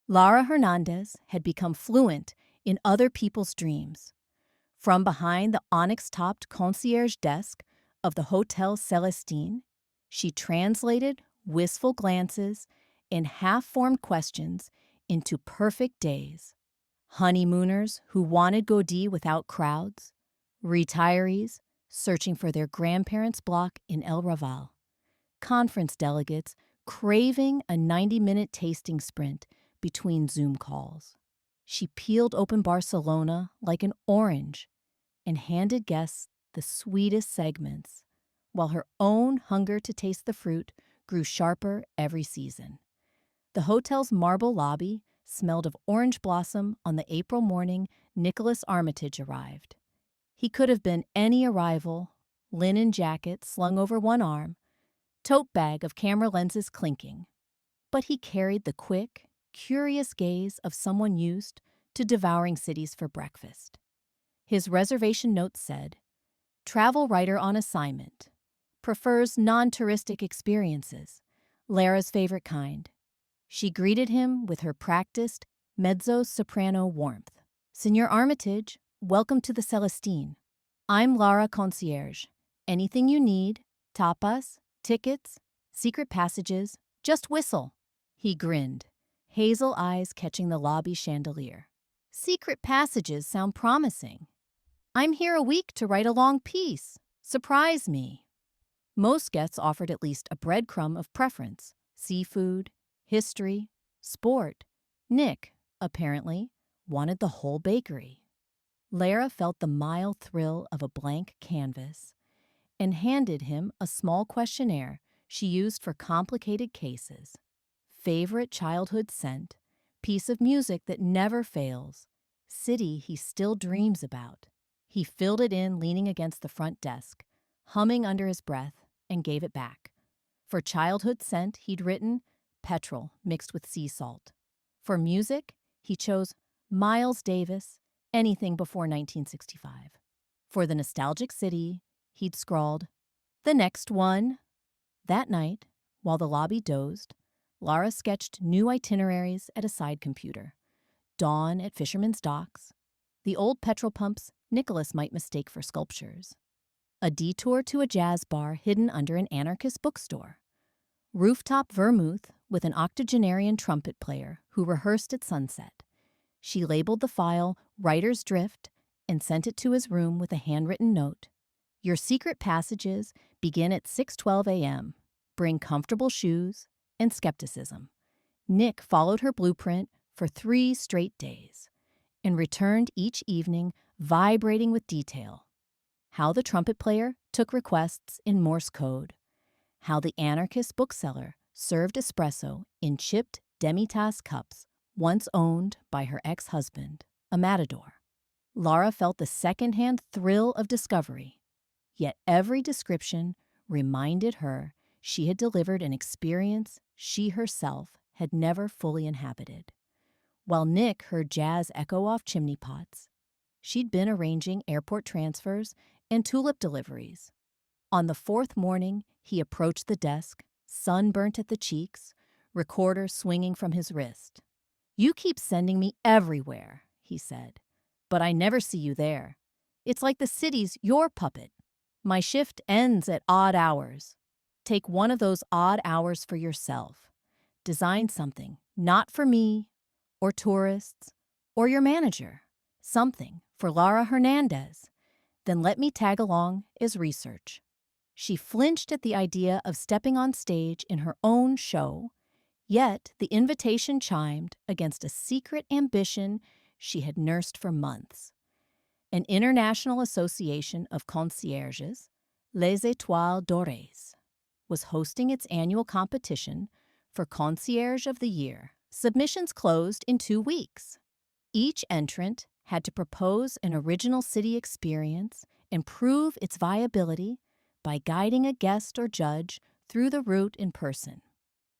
Lara Hernandez had become fluent in other people's dreams. From behind the onyx-topped concierge desk of the Hotel Celestine, she translated wistful glances and half-formed questions into perfect days. Honeymooners who wanted Gaudí without crowds, retirees searching for their grandparents' block in El Raval, conference delegates craving a 90-minute tasting sprint between Zoom calls. She peeled open Barcelona like an orange and handed guests the sweetest segments, while her own hunger to taste the fruit grew sharper every season. The hotel's marble lobby smelled of orange blossom on the April morning Nicholas Armitage arrived. He could have been any arrival, linen jacket slung over one arm, tote bag of camera lenses clinking. But he carried the quick, curious gaze of someone used to devouring cities for breakfast. His reservation note said, "Travel writer on assignment. Prefers non-touristic experiences. Lara's favorite kind." She greeted him with her practiced mezzo-soprano warmth. "Señor Armitage, welcome to the Celestine. I'm Lara Concierge. Anything you need, tapas, tickets, secret passages, just whistle." He grinned, hazel eyes catching the lobby chandelier. "Secret passages sound promising. I'm here a week to write a long piece. Surprise me." Most guests offered at least a breadcrumb of preference: seafood, history, sport. Nick, apparently, wanted the whole bakery. Lara felt the mild thrill of a blank canvas and handed him a small questionnaire she used for complicated cases. Favorite childhood scent, piece of music that never fails, city he still dreams about. He filled it in leaning against the front desk, humming under his breath, and gave it back. For childhood scent, he'd written petrol mixed with sea salt. For music, he chose Miles Davis, anything before 1965. For the nostalgic city, he'd scrawled, "The next one." That night, while the lobby dozed, Lara sketched new itineraries at a side computer. Dawn at Fisherman's Docks, the old petrol pumps Nicholas might mistake for sculptures, a detour to a jazz bar hidden under an anarchist bookstore, rooftop vermouth with an octogenarian trumpet player who rehearsed at sunset. She labeled the file Writer's Drift and sent it to his room with a handwritten note. "Your secret passages begin at 6:12 a.m. Bring comfortable shoes and skepticism." Nick followed her blueprint for 3 straight days and returned each evening vibrating with detail. How the trumpet player took requests in Morse code. How the anarchist bookseller served espresso in chipped demi-tasse cups once owned by her ex-husband, a matador. Lara felt the second-hand thrill of discovery, yet every description reminded her she had delivered an experience she herself had never fully inhabited. While Nick heard jazz echo off chimney pots, she'd been arranging airport transfers and tulip deliveries. On the 4th morning, he approached the desk, sunburnt at the cheeks, recorder swinging from his wrist. "You keep sending me everywhere," he said, "but I never see you there. It's like the city's your puppet. My shift ends at odd hours. Take one of those odd hours for yourself. Design something, not for me, or tourists, or your manager. Something for Lara Hernandez. Then let me tag along as research." She flinched at the idea of stepping on stage in her own show, yet the invitation chimed against a secret ambition she had nursed for months. An international association of concierges, Les Étoiles Dorées, was hosting its annual competition for Concierge of the Year. Submissions closed in 2 weeks. Each entrant had to propose an original city experience and prove its viability by guiding a guest or judge through the route in person.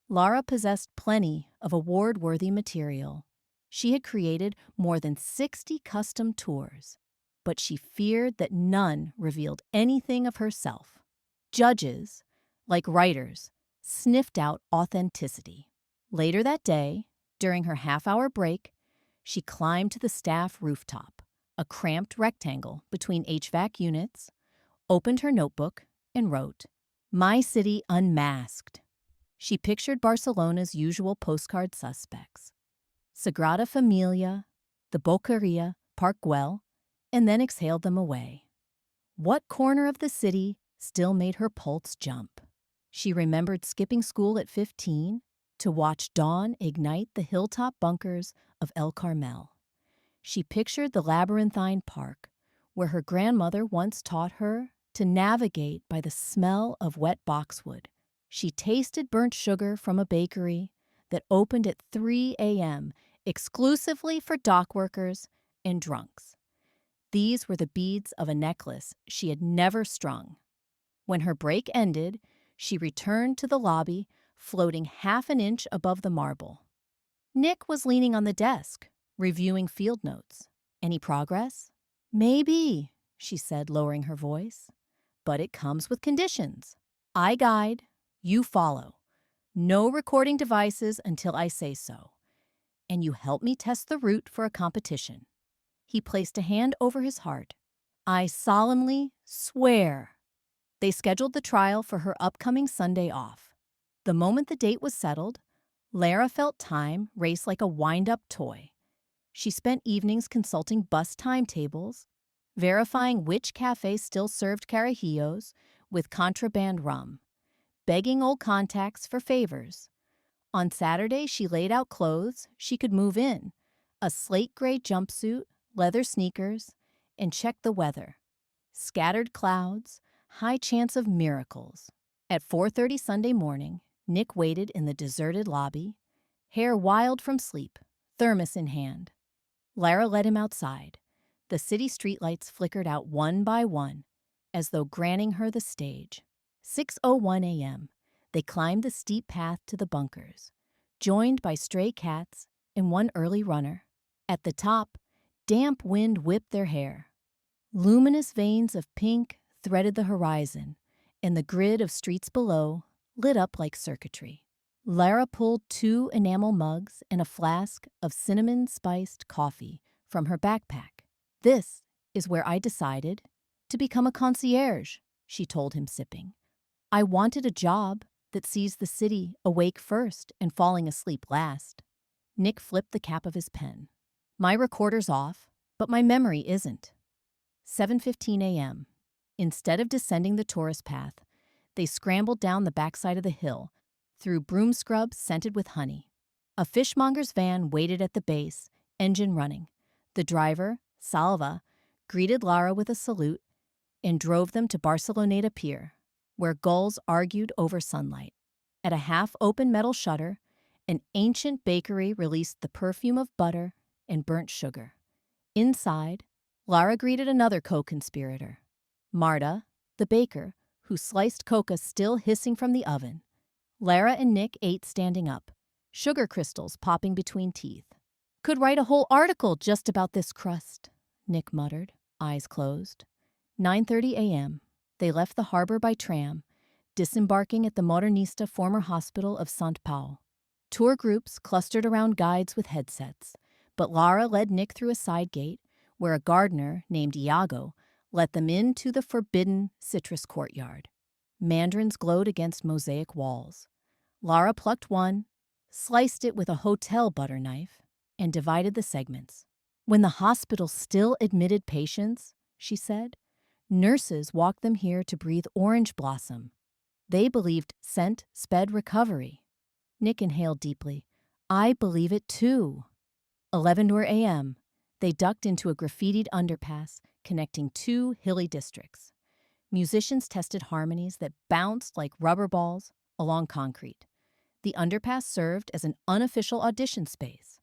Lara possessed plenty of award-worthy material. She had created more than 60 custom tours, but she feared that none revealed anything of herself. Judges, like writers, sniffed out authenticity. Later that day, During her half-hour break, she climbed to the staff rooftop, a cramped rectangle between HVAC units, opened her notebook, and wrote, "My City Unmasked." She pictured Barcelona's usual postcard suspects: Sagrada Familia, the Boqueria, Park Güell, and then exhaled them away. What corner of the city still made her pulse jump? She remembered skipping school at 15 to watch dawn ignite the hilltop bunkers of El Carmel. She pictured the labyrinthine park where her grandmother once taught her to navigate by the smell of wet boxwood. She tasted burnt sugar from a bakery that opened at 3 a.m. exclusively for dock workers and drunks. These were the beads of a necklace she had never strung. When her break ended, she returned to the lobby, floating half an inch above the marble. Nick was leaning on the desk, reviewing field notes. "Any progress?" "Maybe," she said, lowering her voice. "But it comes with conditions. I guide, you follow. No recording devices until I say so. And you help me test the route for a competition." He placed a hand over his heart. "I solemnly swear." They scheduled the trial for her upcoming Sunday off. The moment the date was settled, Lara felt time race like a wind-up toy. She spent evenings consulting bus timetables, verifying which cafe still served carajillos with contraband rum, begging old contacts for favors. On Saturday, she laid out clothes she could move in: a slate-gray jumpsuit, leather sneakers, and checked the weather. Scattered clouds, high chance of miracles. At 4:30 Sunday morning, Nick waited in the deserted lobby, hair wild from sleep, thermos in hand. Lara led him outside. The city streetlights flickered out one by one, as though granting her the stage. 6:01 a.m. They climbed the steep path to the bunkers, joined by stray cats and one early runner. At the top, damp wind whipped their hair. Luminous veins of pink threaded the horizon, and the grid of streets below lit up like circuitry. Lara pulled 2 enamel mugs and a flask of cinnamon-spiced coffee from her backpack. "This is where I decided to become a concierge," she told him, sipping. "I wanted a job that sees the city awake first and falling asleep last." Nick flipped the cap of his pen. "My recorder's off, but my memory isn't." 7:15 a.m. Instead of descending the tourist path, they scrambled down the backside of the hill, through broom scrubs scented with honey. A fishmonger's van waited at the base, engine running. The driver, Salva, greeted Lara with a salute and drove them to Barceloneta Pier, where gulls argued over sunlight. At a half-open metal shutter, an ancient bakery released the perfume of butter and burnt sugar. Inside, Lara greeted another co-conspirator, Marta, the baker, who sliced coca still hissing from the oven. Lara and Nick ate standing up, sugar crystals popping between teeth. "Could write a whole article just about this crust," Nick muttered, eyes closed. 9:30 a.m. They left the harbor by tram, disembarking at the Modernista former hospital of St. Pau. Tour groups clustered around guides with headsets, but Lara led Nick through a side gate where a gardener named Iago let them into the forbidden citrus courtyard. Mandarins glowed against mosaic walls. Lara plucked one, sliced it with a hotel butter knife, and divided the segments. "When the hospital still admitted patients," she said, "nurses walked them here to breathe orange blossom. They believed scent sped recovery." Nick inhaled deeply. "I believe it too." 11 a.m. They ducked into a graffitied underpass connecting 2 hilly districts. Musicians tested harmonies that bounced like rubber balls along concrete. The underpass served as an unofficial audition space.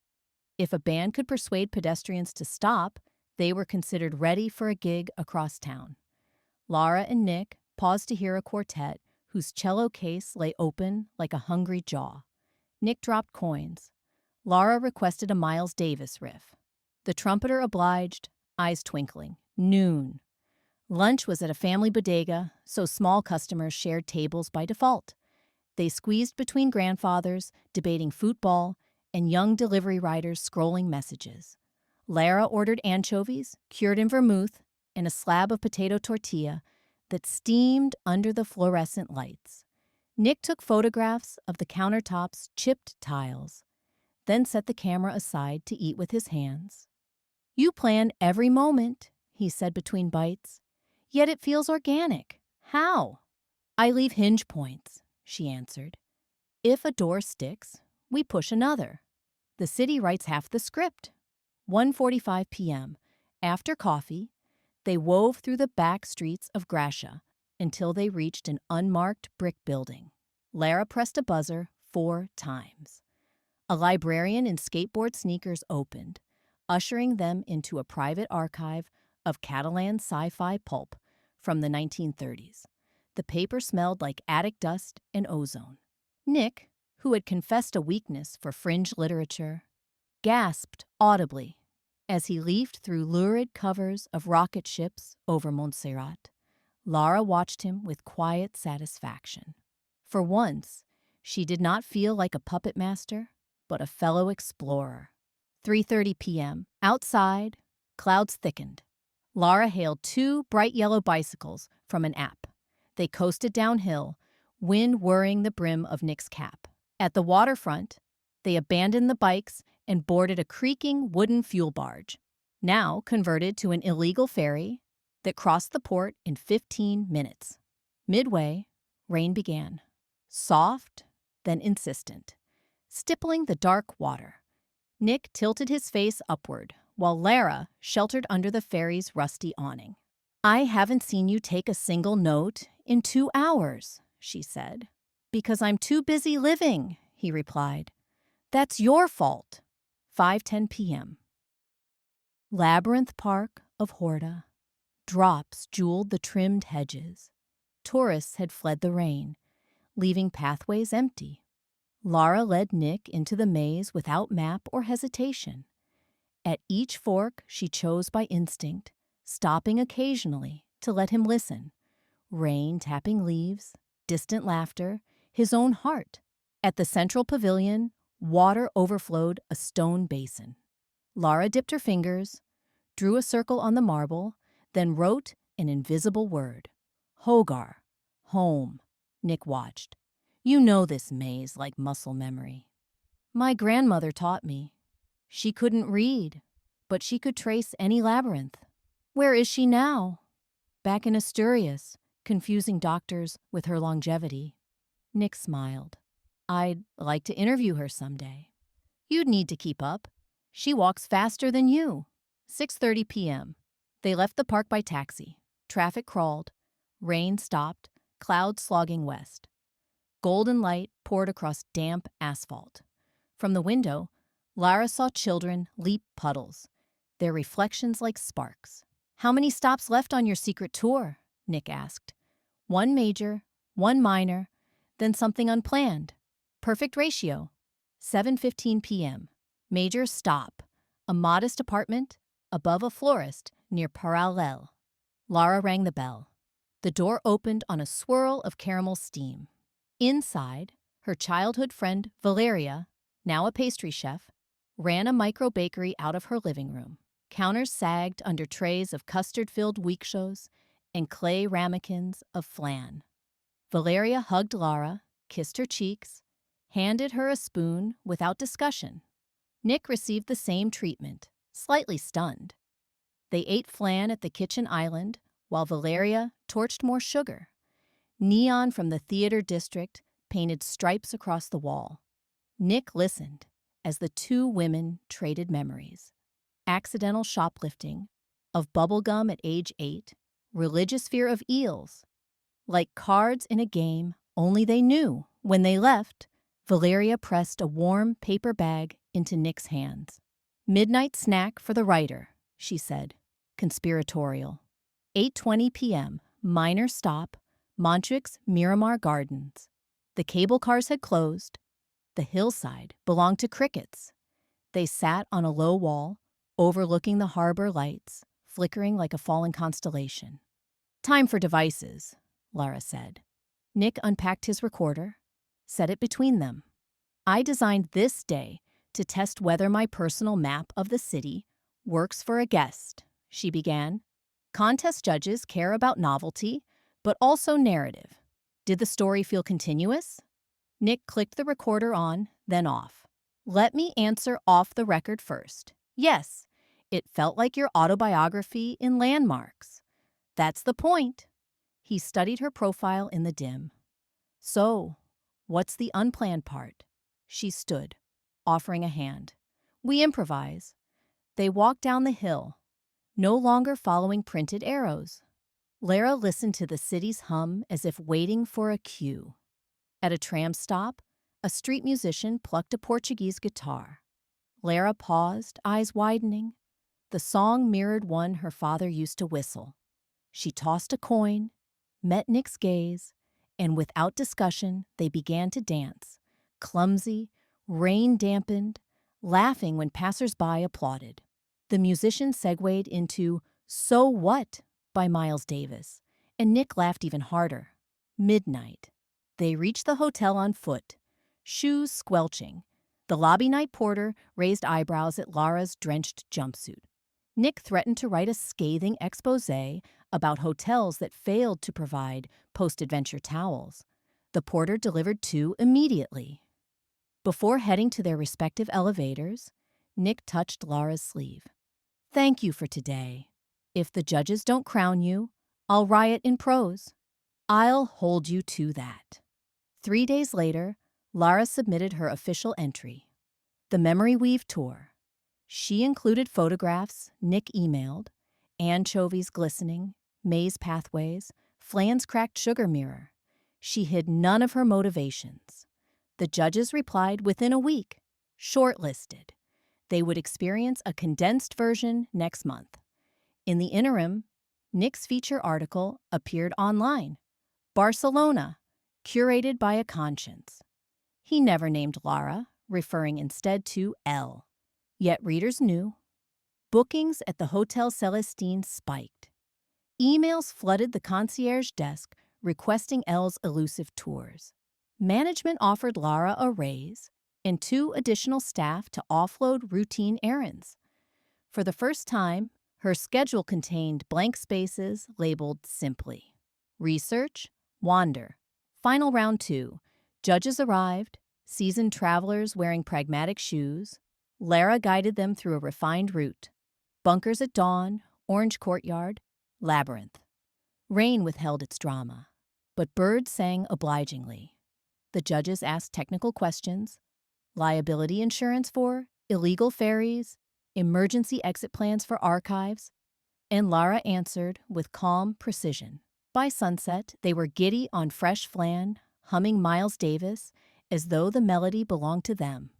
If a band could persuade pedestrians to stop, they were considered ready for a gig across town. Lara and Nick paused to hear a quartet whose cello case lay open like a hungry jaw. Nick dropped coins. Lara requested a Miles Davis riff. The trumpeter obliged, eyes twinkling. Noon. Lunch was at a family bodega, so small customers shared tables by default. They squeezed between grandfathers, debating football and young delivery riders scrolling messages. Lara ordered anchovies, cured in vermouth, and a slab of potato tortilla that steamed under the fluorescent lights. Nick took photographs of the countertop's chipped tiles, then set the camera aside to eat with his hands. "You plan every moment," he said between bites. "Yet it feels organic. How?" "I leave hinge points," she answered. "If a door sticks, we push another. The city writes half the script." 1:45 p.m. After coffee, they wove through the back streets of Gracia until they reached an unmarked brick building. Lara pressed a buzzer 4 times. A librarian in skateboard sneakers opened, ushering them into a private archive of Catalan sci-fi pulp from the 1930s. The paper smelled like attic dust and ozone. Nick, who had confessed a weakness for fringe literature, gasped audibly as he leafed through lurid covers of rocket ships over Montserrat. Lara watched him with quiet satisfaction. For once, she did not feel like a puppet master, but a fellow explorer. 3:30 p.m. Outside, clouds thickened. Lara hailed 2 bright yellow bicycles from an app. They coasted downhill, wind whirring the brim of Nick's cap. At the waterfront, they abandoned the bikes and boarded a creaking wooden fuel barge, now converted to an illegal ferry that crossed the port in 15 minutes. Midway, rain began, soft, then insistent, stippling the dark water. Nick tilted his face upward, while Lara sheltered under the ferry's rusty awning. "I haven't seen you take a single note in 2 hours, she said. "Because I'm too busy living," he replied. "That's your fault." 5:10 p.m. Labyrinth Park of Horta. Drops jeweled the trimmed hedges. Tourists had fled the rain, leaving pathways empty. Lara led Nick into the maze without map or hesitation. At each fork, she chose by instinct, stopping occasionally to let him listen. Rain tapping leaves, distant laughter, his own heart. At the central pavilion, water overflowed a stone basin. Lara dipped her fingers, drew a circle on the marble, then wrote an invisible word. "Hogar. Home." Nick watched. "You know this maze like muscle memory." "My grandmother taught me. She couldn't read, but she could trace any labyrinth." "Where is she now?" "Back in Asturias, confusing doctors with her longevity." Nick smiled. "I'd like to interview her someday." "You'd need to keep up. She walks faster than you." 6:30 p.m. They left the park by taxi. Traffic crawled. Rain stopped, clouds slogging west. Golden light poured across damp asphalt. From the window, Lara saw children leap puddles, their reflections like sparks. "How many stops left on your secret tour?" Nick asked. "1 major, 1 minor, then something unplanned. Perfect ratio." 7:15 p.m. Major stop. A modest apartment above a florist near Parallel. Lara rang the bell. The door opened on a swirl of caramel steam. Inside, her childhood friend Valeria, now a pastry chef, ran a micro-bakery out of her living room. Counters sagged under trays of custard-filled weekshows and clay ramekins of flan. Valeria hugged Lara, kissed her cheeks, handed her a spoon without discussion. Nick received the same treatment, slightly stunned. They ate flan at the kitchen island while Valeria torched more sugar. Neon from the theater district painted stripes across the wall. Nick listened as the 2 women traded memories. Accidental shoplifting, of bubblegum at age 8, religious fear of eels. Like cards in a game, only they knew. When they left, Valeria pressed a warm paper bag into Nick's hands. "Midnight snack for the writer," she said, conspiratorial. 8:20 p.m. Minor stop, Montreux Miramar Gardens. The cable cars had closed. The hillside belonged to crickets. They sat on a low wall, overlooking the harbor lights, flickering like a fallen constellation. "Time for devices," Lara said. Nick unpacked his recorder, set it between them. "I designed this day To test whether my personal map of the city works for a guest, she began. Contest judges care about novelty, but also narrative. Did the story feel continuous? Nick clicked the recorder on, then off. Let me answer off the record first. Yes, it felt like your autobiography in landmarks. That's the point. He studied her profile in the dim. So, what's the unplanned part? She stood, offering a hand. We improvise. They walked down the hill, no longer following printed arrows. Lara listened to the city's hum as if waiting for a cue. At a tram stop, a street musician plucked a Portuguese guitar. Lara paused, eyes widening. The song mirrored one her father used to whistle. She tossed a coin, met Nick's gaze, and without discussion, they began to dance, clumsy, rain-dampened, laughing when passers-by applauded. The musician segued into So What by Miles Davis, and Nick laughed even harder. Midnight. They reached the hotel on foot, shoes squelching. The lobby night porter raised eyebrows at Lara's drenched jumpsuit. Nick threatened to write a scathing exposé about hotels that failed to provide post-adventure towels. The porter delivered two immediately. Before heading to their respective elevators, Nick touched Lara's sleeve. Thank you for today. If the judges don't crown you, I'll riot in prose. I'll hold you to that. 3 days later, Lara submitted her official entry, the Memory Weave Tour. She included photographs Nick emailed, anchovies glistening, maze pathways, Flan's cracked sugar mirror. She hid none of her motivations. The judges replied within a week, shortlisted. They would experience a condensed version next month. In the interim, Nick's feature article appeared online. Barcelona, curated by a conscience. He never named Lara, referring instead to Elle. Yet readers knew. Bookings at the Hotel Celestine spiked. Emails flooded the concierge desk requesting Elle's elusive tours. Management offered Lara a raise and 2 additional staff to offload routine errands. For the first time, her schedule contained blank spaces labeled simply. Research, wander. Final round 2. Judges arrived, seasoned travelers wearing pragmatic shoes. Lara guided them through a refined route. Bunkers at dawn, orange courtyard, labyrinth. Rain withheld its drama, but birds sang obligingly. The judges asked technical questions. Liability insurance for illegal ferries, emergency exit plans for archives, and Lara answered with calm precision. By sunset, they were giddy on fresh flan, humming Miles Davis as though the melody belonged to them.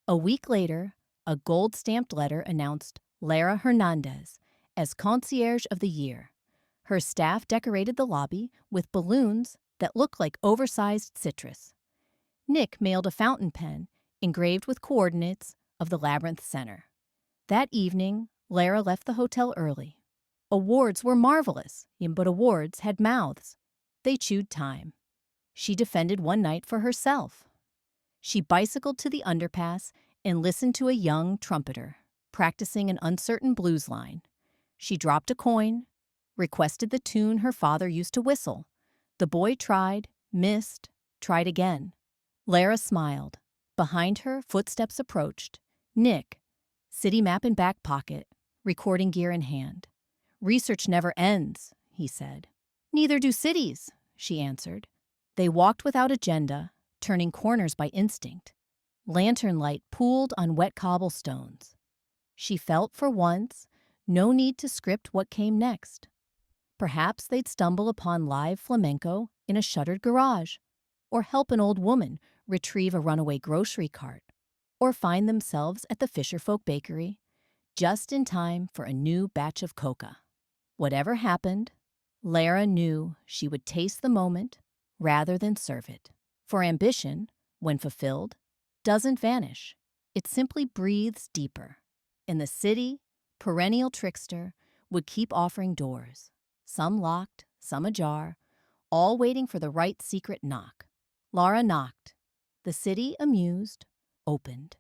A week later, a gold-stamped letter announced Lara Hernandez as Concierge of the Year. Her staff decorated the lobby with balloons that looked like oversized citrus. Nick mailed a fountain pen engraved with coordinates of the Labyrinth Center. That evening, Lara left the hotel early. Awards were marvelous, but awards had mouths. They chewed time. She defended one night for herself. She bicycled to the underpass and listened to a young trumpeter practicing an uncertain blues line. She dropped a coin, requested the tune her father used to whistle. The boy tried, missed, tried again. Lara smiled. Behind her, footsteps approached. Nick, city map in back pocket, recording gear in hand. Research never ends, he said. Neither do cities, she answered. They walked without agenda, turning corners by instinct. Lantern light pooled on wet cobblestones. She felt, for once, no need to script what came next. Perhaps they'd stumble upon live flamenco in a shuttered garage, or help an old woman retrieve a runaway grocery cart, or find themselves at the Fisherfolk Bakery, just in time for a new batch of coca. Whatever happened, Lara knew she would taste the moment rather than serve it. For ambition, when fulfilled, doesn't vanish. It simply breathes deeper. In the city, perennial trickster would keep offering doors, some locked, some ajar, all waiting for the right secret knock. Lara knocked. The city, amused, opened.